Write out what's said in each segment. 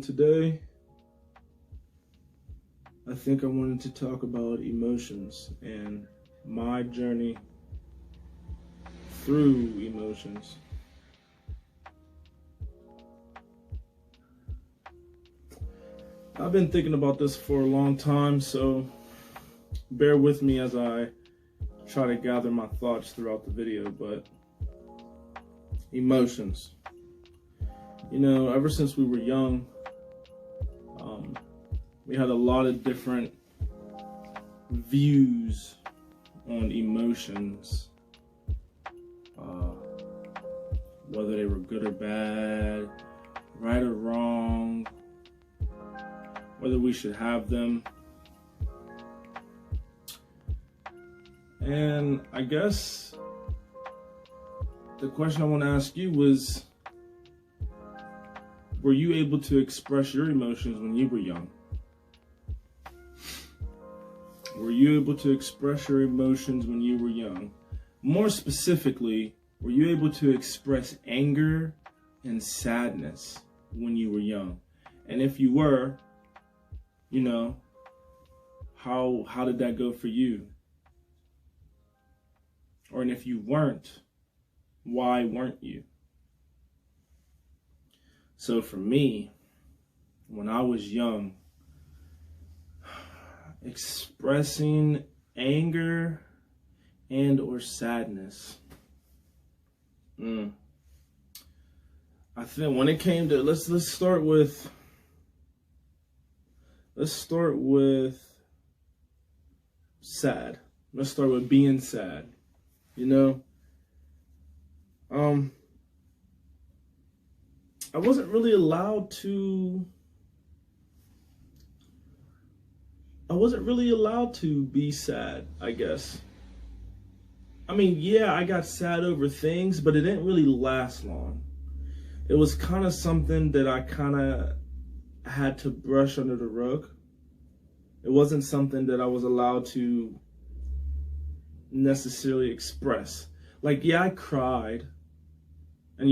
Today I think I wanted to talk about emotions and my journey through emotions. I've been thinking about this for a long time, so bear with me as I try to gather my thoughts throughout the video. But emotions. Ever since we were young, we had a lot of different views on emotions, whether they were good or bad, right or wrong, whether we should have them. And I guess the question I want to ask you was, were you able to express your emotions when you were young? Were you able to express your emotions when you were young? More specifically, were you able to express anger and sadness when you were young? And if you were, how did that go for you? And if you weren't, why weren't you? So for me, when I was young, expressing anger and or sadness, I think when it came to, let's start with sad. Let's start with being sad. I wasn't really allowed to be sad, I guess. I mean, yeah, I got sad over things, but it didn't really last long. It was kind of something that I kind of had to brush under the rug. It wasn't something that I was allowed to necessarily express. Like, yeah, I cried, and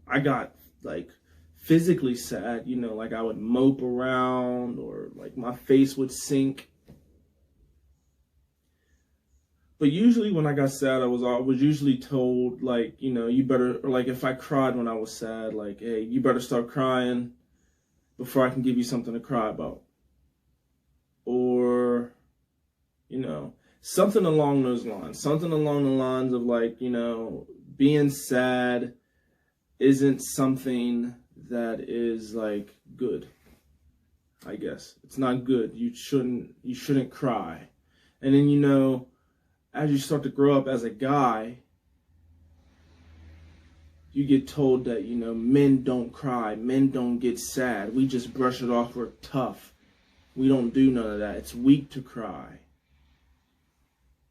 I got physically sad, like I would mope around, or like my face would sink. But usually when I got sad, I was usually told, you better, or like if I cried when I was sad, like, hey, you better start crying before I can give you something to cry about. Or, something along those lines. Something along the lines of being sad isn't something that is good. I guess it's not good. You shouldn't cry. And then as you start to grow up as a guy, you get told that men don't cry, men don't get sad, we just brush it off, we're tough, we don't do none of that, it's weak to cry.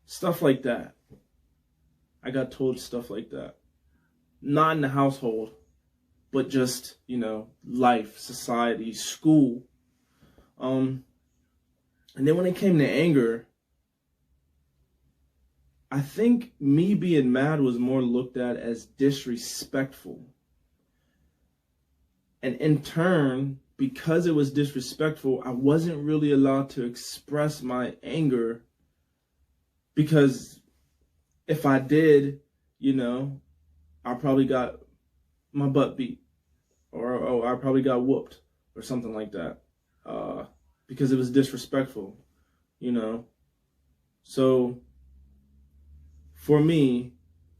Stuff like that. I got told stuff like that. Not in the household, but just, life, society, school. And then when it came to anger, I think me being mad was more looked at as disrespectful. And in turn, because it was disrespectful, I wasn't really allowed to express my anger, because if I did, I probably got my butt beat, or I probably got whooped, or something like that, because it was disrespectful, So for me,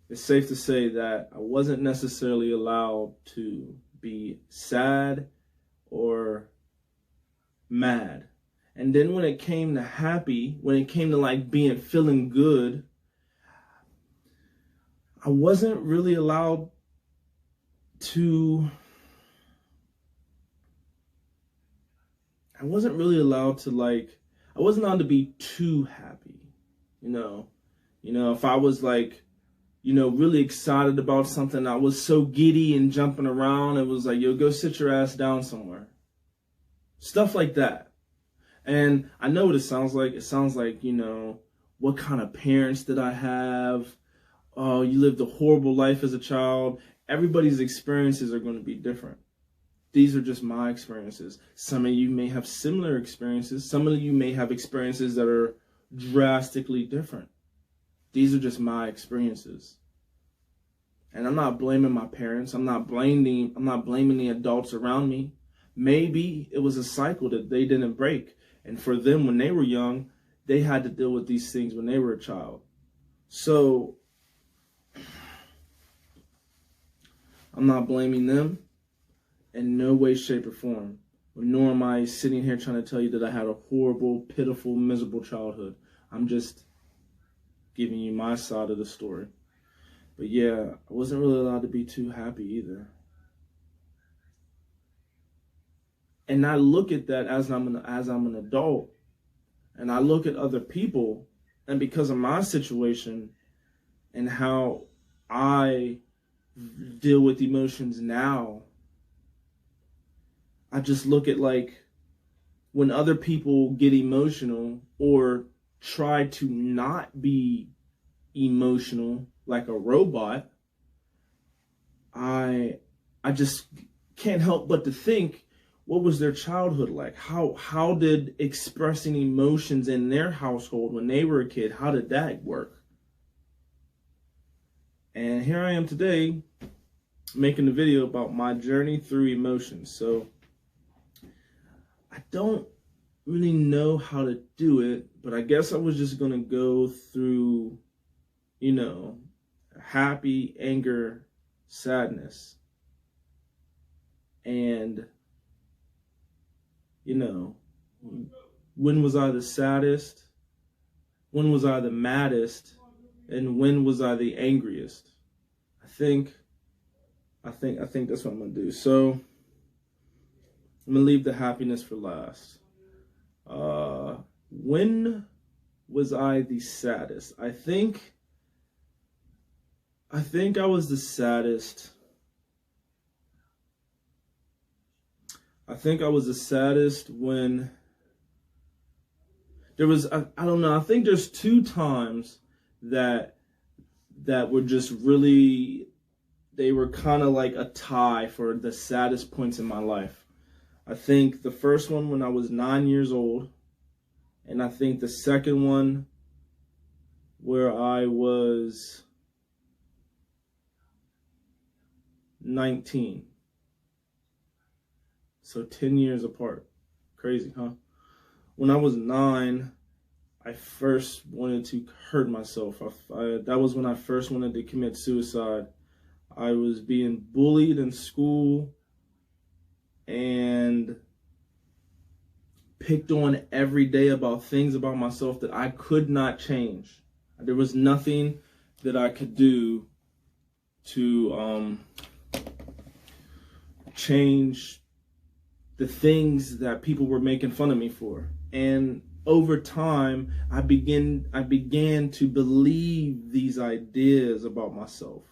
it's safe to say that I wasn't necessarily allowed to be sad or mad. And then when it came to happy, when it came to feeling good, I wasn't really allowed to I wasn't allowed to be too happy. If I was really excited about something, I was so giddy and jumping around, it was like, yo, go sit your ass down somewhere. Stuff like that. And I know what it sounds like. It sounds like, what kind of parents did I have? Oh, you lived a horrible life as a child. Everybody's experiences are going to be different. These are just my experiences. Some of you may have similar experiences. Some of you may have experiences that are drastically different. These are just my experiences. And I'm not blaming my parents. I'm not blaming the adults around me. Maybe it was a cycle that they didn't break. And for them, when they were young, they had to deal with these things when they were a child. So I'm not blaming them in no way, shape, or form. Nor am I sitting here trying to tell you that I had a horrible, pitiful, miserable childhood. I'm just giving you my side of the story. But yeah, I wasn't really allowed to be too happy either. And I look at that as I'm an adult, and I look at other people, and because of my situation and how I deal with emotions now, I just look at like when other people get emotional or try to not be emotional like a robot, I just can't help but to think, what was their childhood like? How did expressing emotions in their household when they were a kid, how did that work? And here I am today making a video about my journey through emotions. So I don't really know how to do it, but I guess I was just going to go through, happy, anger, sadness. And, when was I the saddest? When was I the maddest? And when was I the angriest? I think that's what I'm going to do. So I'm going to leave the happiness for last. When was I the saddest? I think I was the saddest. I think I was the saddest when there was, I don't know, I think there's 2 times that were just really, they were kind of like a tie for the saddest points in my life. I think the first one when I was 9 years old, and I think the second one where I was 19. So 10 years apart. Crazy, huh? When I was 9, I first wanted to hurt myself. That was when I first wanted to commit suicide. I was being bullied in school and picked on every day about things about myself that I could not change. There was nothing that I could do to change the things that people were making fun of me for. And over time, I began to believe these ideas about myself.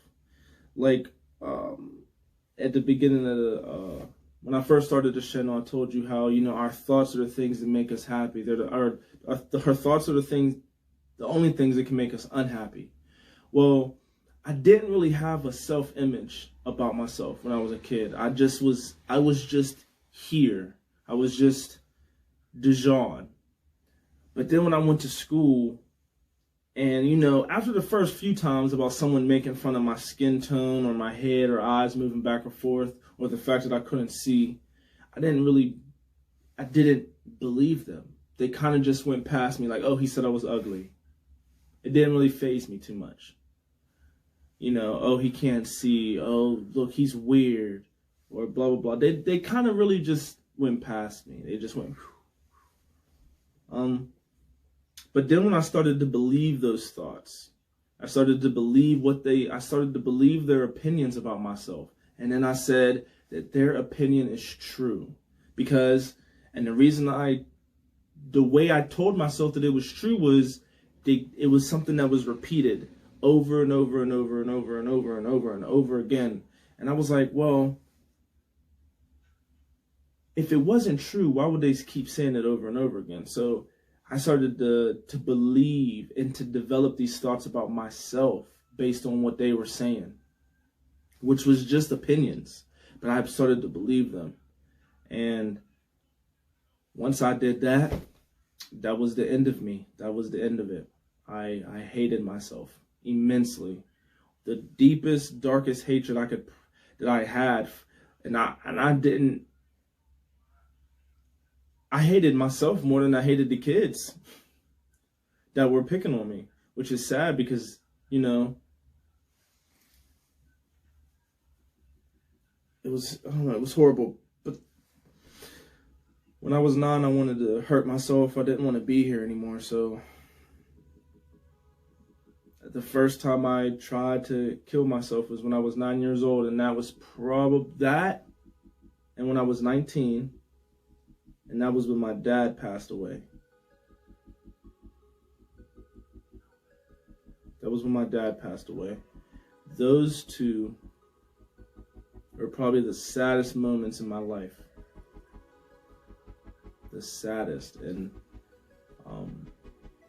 Like at the beginning of when I first started this channel, I told you how, our thoughts are the things that make us happy. Our thoughts are the only things that can make us unhappy. Well, I didn't really have a self-image about myself when I was a kid. I was just here. I was just Dijon. But then when I went to school, and after the first few times about someone making fun of my skin tone or my head or eyes moving back and forth, or the fact that I couldn't see, I didn't believe them. They kind of just went past me like, oh, he said I was ugly. It didn't really faze me too much. Oh, he can't see. Oh, look, he's weird. Or blah, blah, blah. They kind of really just went past me. They just went, But then when I started to believe those thoughts, I started to believe their opinions about myself. And then I said that their opinion is true. And the way I told myself that it was true was, it was something that was repeated over and over and over and over and over and over and over again. And I was like, well, if it wasn't true, why would they keep saying it over and over again? So I started to believe and to develop these thoughts about myself based on what they were saying, which was just opinions, but I started to believe them. And once I did that, that was the end of me. That was the end of it. I hated myself immensely. The deepest, darkest hatred that I had, and I hated myself more than I hated the kids that were picking on me, which is sad because, you know, it was horrible. But when I was 9, I wanted to hurt myself. I didn't want to be here anymore. So the first time I tried to kill myself was when I was 9 years old, and that was probably that. And when I was 19, and that was when my dad passed away. That was when my dad passed away. Those two are probably the saddest moments in my life. The saddest. And,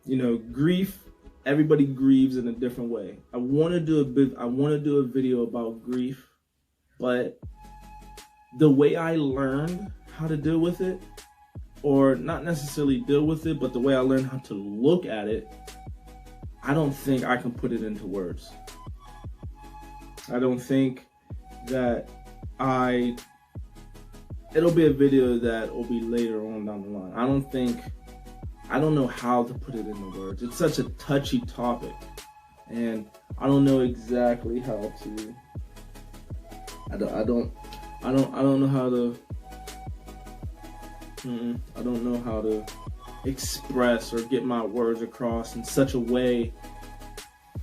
you know, grief, everybody grieves in a different way. I want to do a video about grief, but the way I learned how to deal with it, or not necessarily deal with it, but the way I learned how to look at it, I don't think I can put it into words. I don't think that it'll be a video that will be later on down the line. I don't know how to put it into words. It's such a touchy topic, and I don't know exactly how to, I don't know how to, I don't know how to express or get my words across in such a way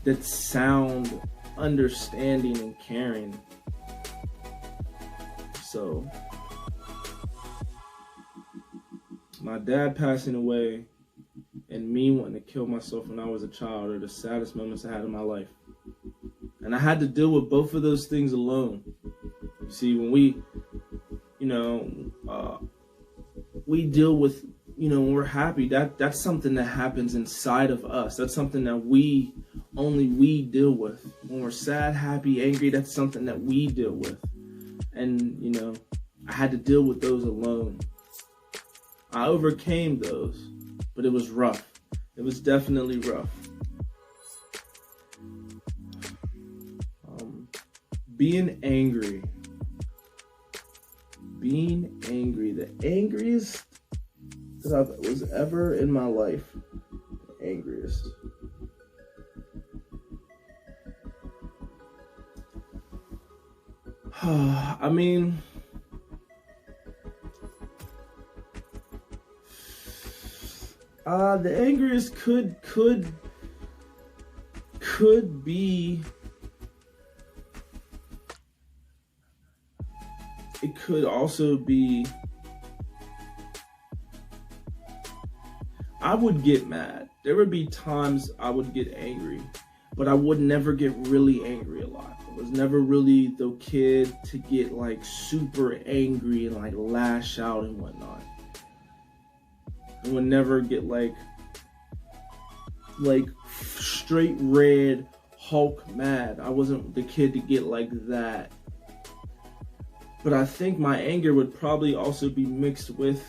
that sound understanding and caring. So, my dad passing away and me wanting to kill myself when I was a child are the saddest moments I had in my life. And I had to deal with both of those things alone. You see, when we deal with, when we're happy, that's something that happens inside of us. That's something that only we deal with. When we're sad, happy, angry, that's something that we deal with. And, I had to deal with those alone. I overcame those, but it was rough. It was definitely rough. Being angry, the angriest that I was ever in my life, the angriest. I mean, the angriest could be, it could also be, I would get mad. There would be times I would get angry, but I would never get really angry a lot. I was never really the kid to get like super angry and like lash out and whatnot. I would never get like straight red Hulk mad. I wasn't the kid to get like that. But I think my anger would probably also be mixed with,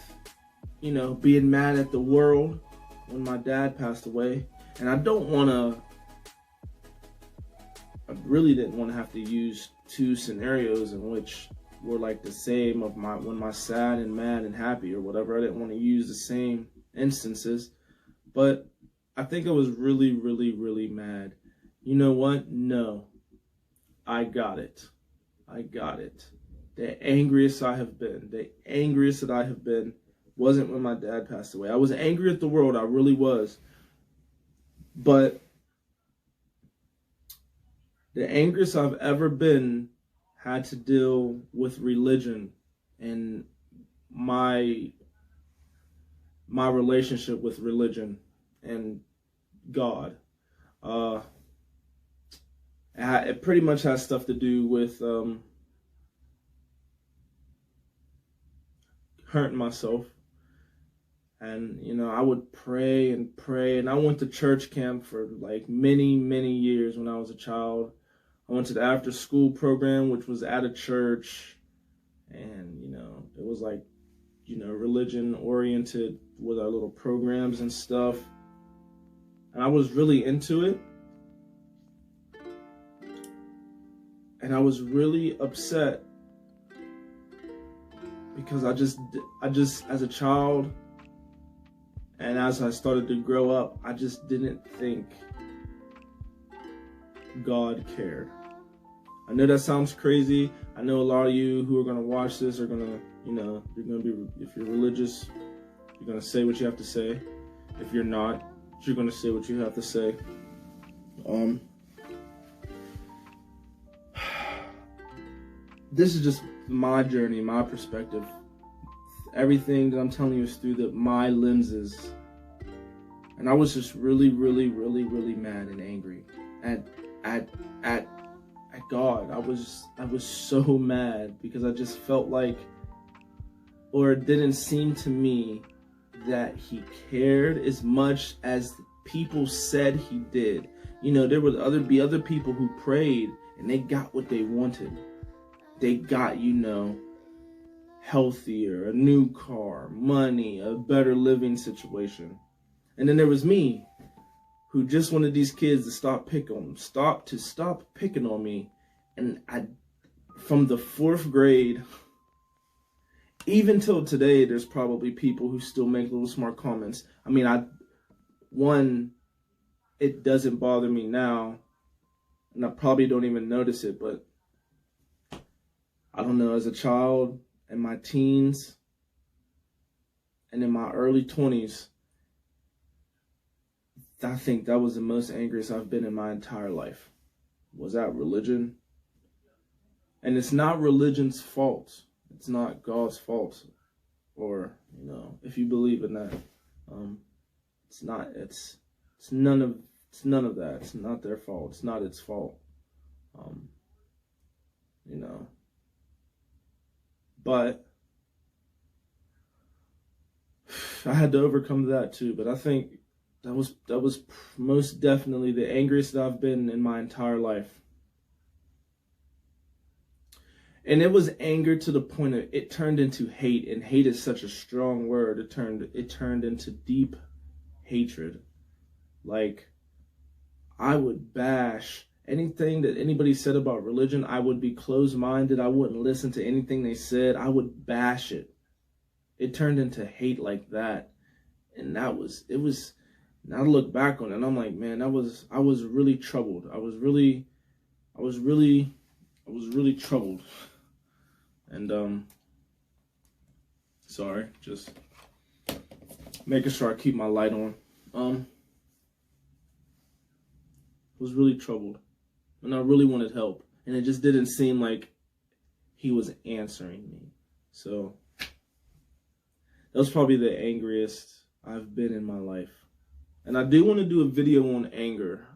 being mad at the world when my dad passed away. And I really didn't want to have to use two scenarios in which were like the same of when my sad and mad and happy or whatever. I didn't want to use the same instances. But I think I was really, really, really mad. You know what? No. I got it. The angriest I have been, the angriest that I have been wasn't when my dad passed away. I was angry at the world, I really was. But the angriest I've ever been had to deal with religion and my relationship with religion and God. It pretty much has stuff to do with hurting myself. And, I would pray, and I went to church camp for like many, many years when I was a child. I went to the after school program, which was at a church, and, it was like religion oriented with our little programs and stuff. And I was really into it. And I was really upset because I just as a child and as I started to grow up, I just didn't think God cared. I know that sounds crazy. I know a lot of you who are going to watch this are going to, you're going to be, if you're religious, you're going to say what you have to say. If you're not, you're going to say what you have to say. This is just my journey, my perspective. Everything that I'm telling you is through my lenses. And I was just really, really, really, really mad and angry at God. I was so mad because I just felt like, or it didn't seem to me that he cared as much as people said he did. There would be other people who prayed and they got what they wanted. They got, healthier, a new car, money, a better living situation. And then there was me, who just wanted these kids to stop picking on me. And from the 4th grade, even till today, there's probably people who still make little smart comments. I mean, it doesn't bother me now, and I probably don't even notice it, but I don't know, as a child, in my teens, and in my early 20s, I think that was the most angriest I've been in my entire life. Was that religion? And it's not religion's fault. It's not God's fault. Or, if you believe in that. It's none of that. It's not their fault. It's not its fault. But I had to overcome that too. But I think that was most definitely the angriest that I've been in my entire life. And it was anger to the point of it turned into hate, and hate is such a strong word. It turned into deep hatred. Like, I would bash anything that anybody said about religion. I would be closed-minded. I wouldn't listen to anything they said. I would bash it. It turned into hate like that. And now I look back on it and I'm like, man, I was really troubled. I was really troubled. And sorry, just making sure I keep my light on. Was really troubled, and I really wanted help, and it just didn't seem like he was answering me. So that was probably the angriest I've been in my life. And I do want to do a video on anger.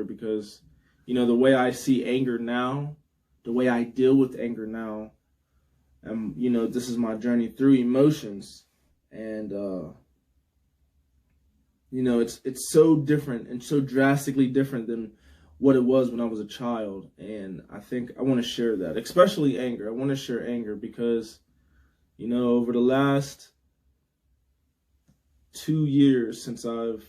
Because, the way I see anger now, the way I deal with anger now, this is my journey through emotions. And, it's so different and so drastically different than what it was when I was a child. And I think I want to share that, especially anger. I want to share anger because, over the last 2 years since I've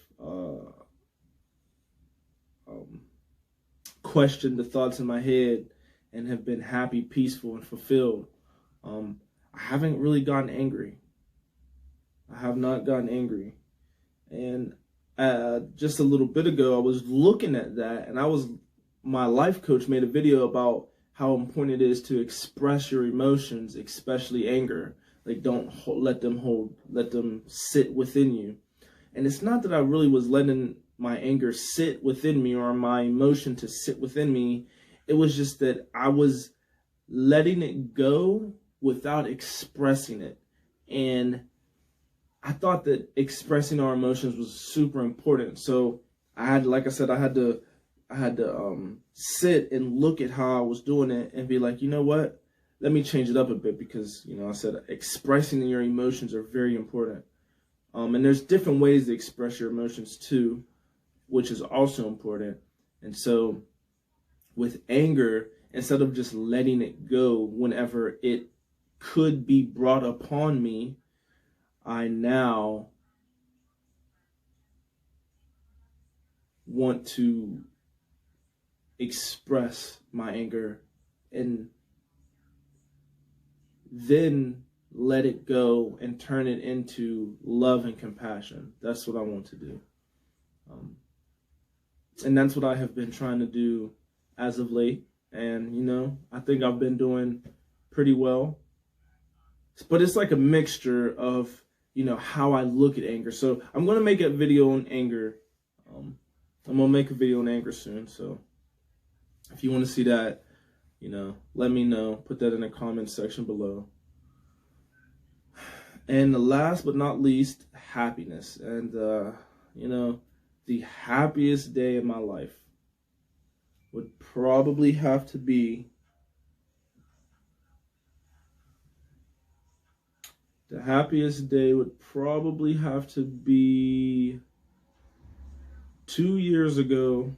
questioned the thoughts in my head and have been happy, peaceful, and fulfilled, I haven't really gotten angry. I have not gotten angry. And just a little bit ago, I was looking at that, and my life coach made a video about how important it is to express your emotions, especially anger. Like, don't let them sit within you. And it's not that I really was letting my anger sit within me or my emotion to sit within me. It was just that I was letting it go without expressing it. And I thought that expressing our emotions was super important. So I had to sit and look at how I was doing it and be like, you know what? Let me change it up a bit, because, I said expressing your emotions are very important. And there's different ways to express your emotions too, which is also important. And so with anger, instead of just letting it go whenever it could be brought upon me, I now want to express my anger and then let it go and turn it into love and compassion. That's what I want to do. And that's what I have been trying to do as of late. And, you know, I think I've been doing pretty well. But it's like a mixture of, you know, how I look at anger. So I'm going to make a video on anger. I'm going to make a video on anger soon. So if you want to see that, you know, let me know. Put that in the comment section below. And the last but not least, happiness. And, you know, the happiest day of my life would probably have to be the happiest day would probably have to be 2 years ago.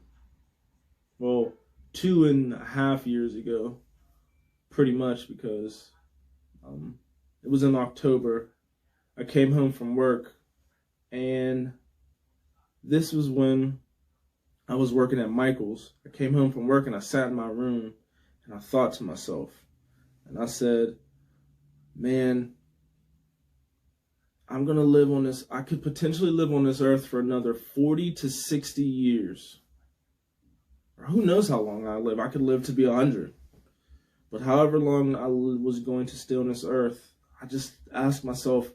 Well, 2.5 years ago, pretty much, because it was in October. I came home from work, and this was when I was working at Michael's. I came home from work and I sat in my room and I thought to myself, and I said, man, I'm going to live on this. I could potentially live on this earth for another 40 to 60 years. Or who knows how long I live. I could live to be 100. But however long I was going to stay on this earth, I just asked myself,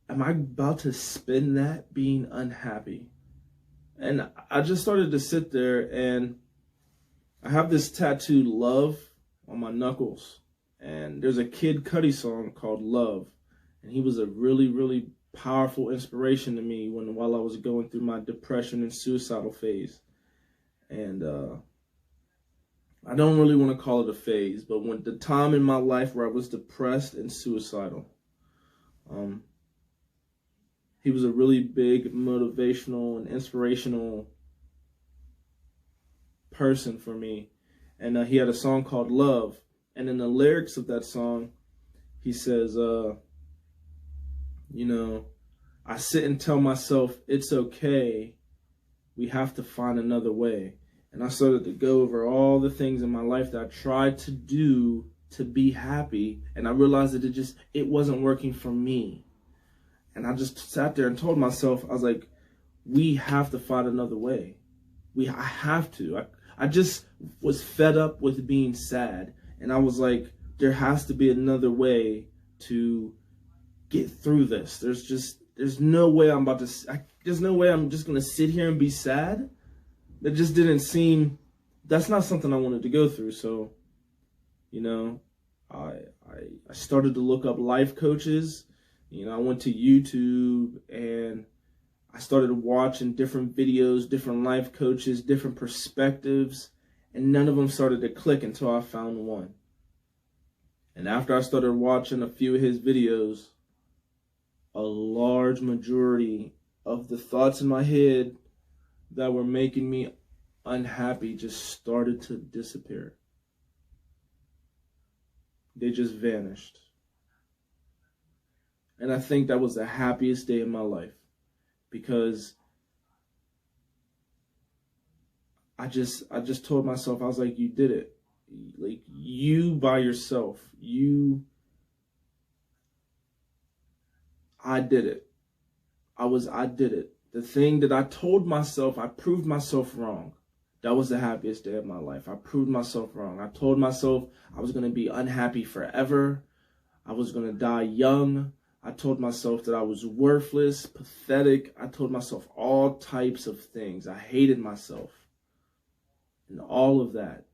am I about to spend that being unhappy? And I just started to sit there, and I have this tattooed love on my knuckles. And there's a Kid Cudi song called Love. And he was a really, really powerful inspiration to me while I was going through my depression and suicidal phase. And I don't really want to call it a phase, but when the time in my life where I was depressed and suicidal, he was a really big motivational and inspirational person for me. And he had a song called Love. And in the lyrics of that song, he says, you know, I sit and tell myself, it's okay. We have to find another way. And I started to go over all the things in my life that I tried to do to be happy. And I realized that it wasn't working for me. And I just sat there and told myself, I was like, we have to find another way. I have to. I just was fed up with being sad. And I was like, there has to be another way to get through this. There's no way I'm just going to sit here and be sad. That just didn't seem, that's not something I wanted to go through. So, you know, I started to look up life coaches. You know, I went to YouTube and I started watching different videos, different life coaches, different perspectives, and none of them started to click until I found one. And after I started watching a few of his videos, a large majority of the thoughts in my head that were making me unhappy just started to disappear. They just vanished. And I think that was the happiest day of my life, because I just told myself, I was like, you did it. Like, you by yourself, I did it. I did it. The thing that I told myself, I proved myself wrong. That was the happiest day of my life. I proved myself wrong. I told myself I was going to be unhappy forever. I was going to die young. I told myself that I was worthless, pathetic. I told myself all types of things. I hated myself. And all of that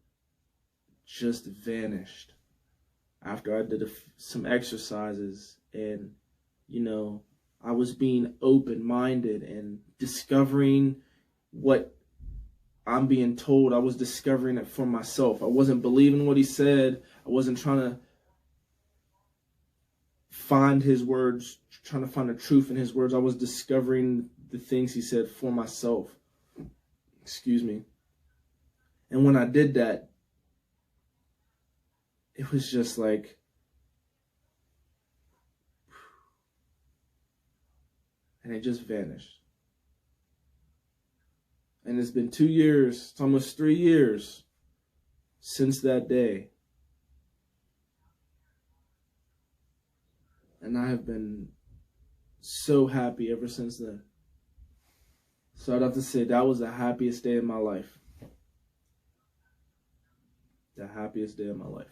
just vanished after I did some exercises, and, you know, I was being open-minded and discovering what I'm being told. I was discovering it for myself. I wasn't believing what he said. I wasn't trying to find his words, trying to find the truth in his words. I was discovering the things he said for myself. Excuse me. And when I did that, it was just like and it just vanished. And it's been 2 years, it's almost 3 years since that day. And I have been so happy ever since then. So I'd have to say that was the happiest day of my life. The happiest day of my life.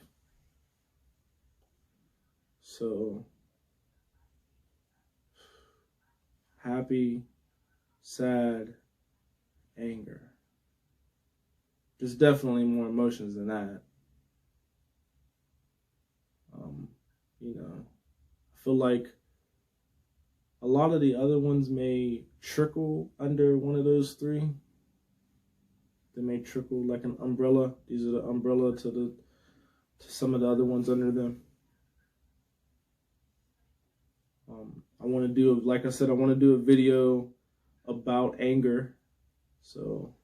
So, happy, sad, anger. There's definitely more emotions than that. I feel like a lot of the other ones may trickle under one of those three. They may trickle like an umbrella. These are the umbrella to some of the other ones under them. I want to do, like I said, I want to do a video about anger. So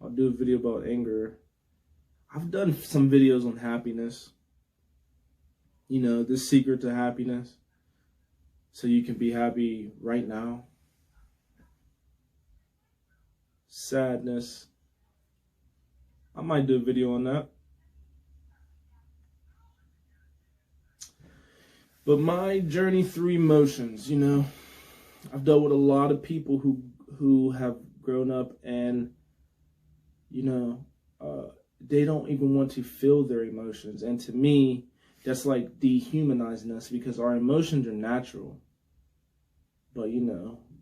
I'll do a video about anger. I've done some videos on happiness. The secret to happiness. So you can be happy right now. Sadness. I might do a video on that. But my journey through emotions, I've dealt with a lot of people who have grown up and, they don't even want to feel their emotions. And to me, that's like dehumanizing us, because our emotions are natural. But,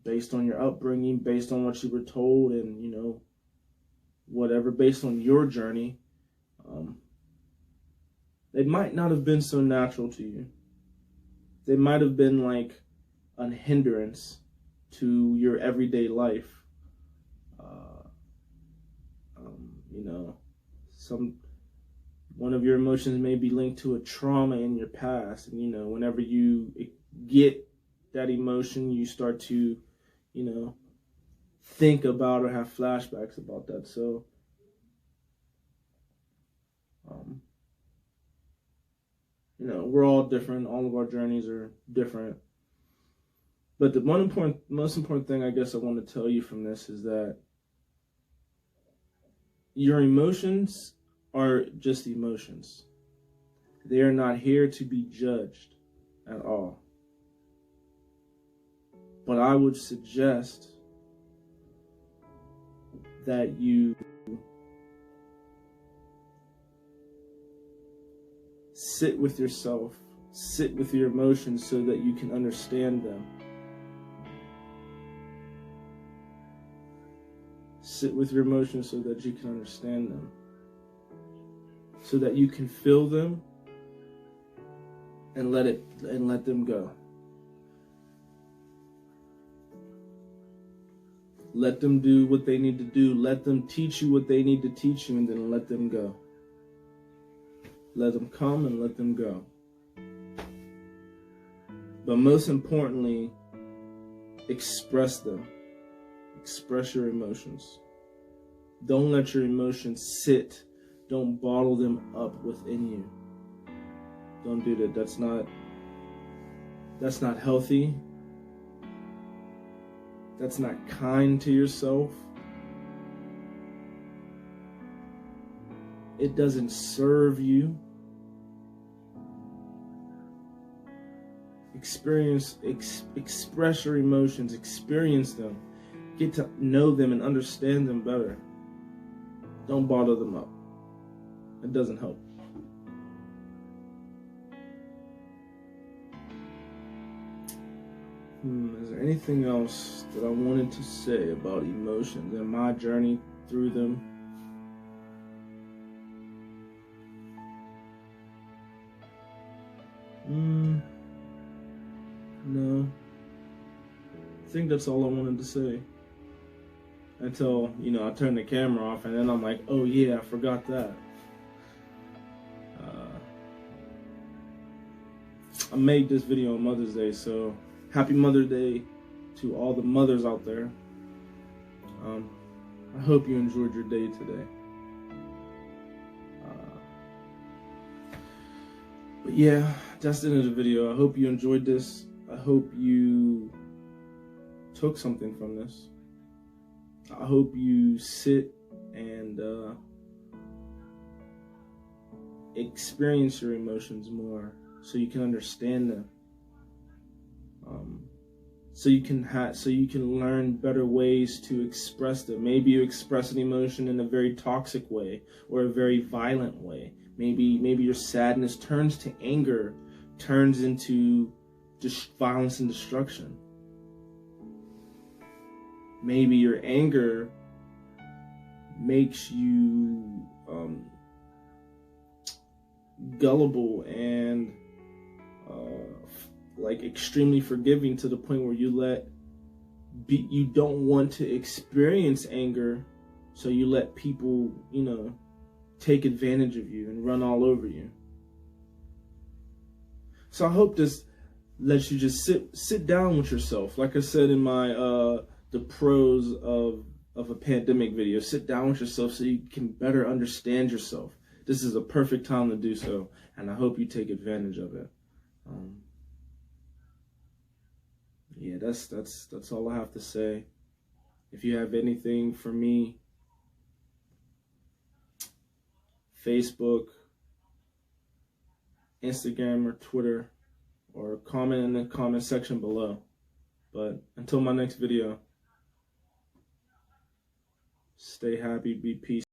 based on your upbringing, based on what you were told, and, whatever, based on your journey, they might not have been so natural to you. They might have been like a hindrance to your everyday life. One of your emotions may be linked to a trauma in your past. And, whenever you get that emotion, you start to, think about or have flashbacks about that. So, we're all different. All of our journeys are different. But the most important thing I guess I want to tell you from this is that your emotions are just emotions. They are not here to be judged at all. But I would suggest that you sit with yourself, sit with your emotions so that you can understand them. Sit with your emotions so that you can understand them. So that you can feel them and let them go. Let them do what they need to do. Let them teach you what they need to teach you, and then let them go. Let them come and let them go. But most importantly, express them. Express your emotions. Don't let your emotions sit. Don't bottle them up within you. Don't do that. That's not healthy. That's not kind to yourself. It doesn't serve you. Express your emotions. Experience them. Get to know them and understand them better. Don't bottle them up. It doesn't help. Is there anything else that I wanted to say about emotions and my journey through them? No. I think that's all I wanted to say. Until, I turned the camera off and then I'm like, oh yeah, I forgot that. I made this video on Mother's Day, so happy Mother's Day to all the mothers out there. I hope you enjoyed your day today. But yeah, that's the end of the video. I hope you enjoyed this. I hope you took something from this. I hope you sit and experience your emotions more, so you can understand them. So you can learn better ways to express them. Maybe you express an emotion in a very toxic way or a very violent way. Maybe your sadness turns to anger, turns into violence and destruction. Maybe your anger makes you gullible and like extremely forgiving, to the point where you don't want to experience anger, so you let people, take advantage of you and run all over you. So I hope this lets you just sit down with yourself. Like I said in my the pros of a pandemic video, sit down with yourself so you can better understand yourself. This is a perfect time to do so, and I hope you take advantage of it. Yeah, that's all I have to say. If you have anything for me, Facebook, Instagram, or Twitter, or comment in the comment section below. But until my next video, stay happy, be peaceful.